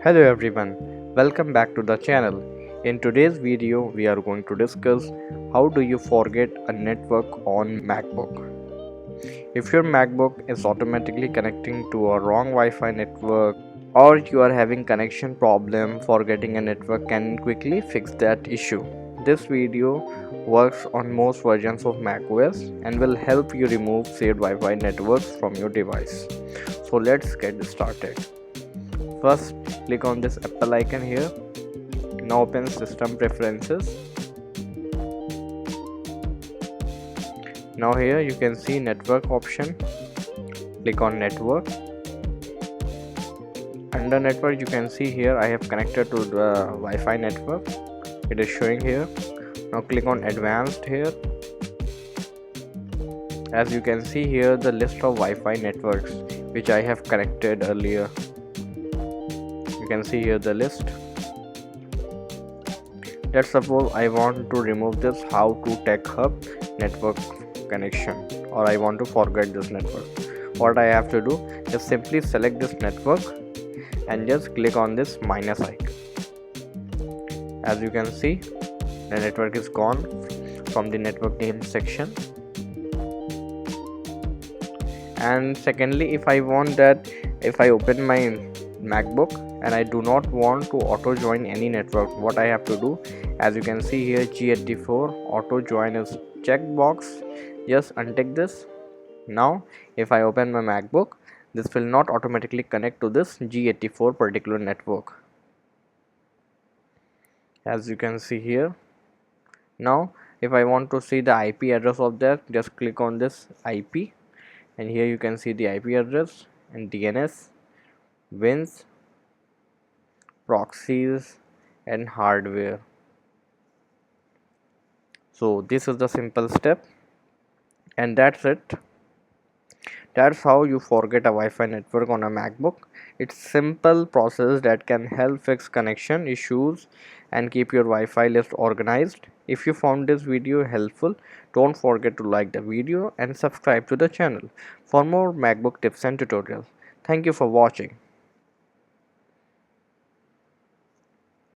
Hello everyone, welcome back to the channel. In today's video, we are going to discuss how do you forget a network on MacBook. If your MacBook is automatically connecting to a wrong Wi-Fi network or you are having connection problem, forgetting a network can quickly fix that issue. This video works on most versions of macOS and will help you remove saved Wi-Fi networks from your device. So let's get started. First, click on this Apple icon here. Now open System Preferences. Now here you can see Network option. Click on Network. Under Network you can see here I have connected to the Wi-Fi network. It is showing here. Now click on Advanced here. As you can see here the list of Wi-Fi networks which I have connected earlier. You can see here the list. Let's suppose I want to remove this how to tech hub network connection, or I want to forget this network. What I have to do is simply select this network and just click on this minus icon. As you can see, the network is gone from the network name section. And secondly, if I want that, if I open my MacBook and I do not want to auto join any network, what I have to do, as you can see here G84 auto join is checkbox. Just untick this. Now if I open my MacBook, this will not automatically connect to this G84 particular network, as you can see here. Now if I want to see the IP address of that, just click on this IP and here you can see the IP address and DNS, WINS, proxies and hardware. So this is the simple step, and that's it. That's how you forget a Wi-Fi network on a MacBook. It's simple process that can help fix connection issues and keep your Wi-Fi list organized. If you found this video helpful, don't forget to like the video and subscribe to the channel for more MacBook tips and tutorials. Thank you for watching.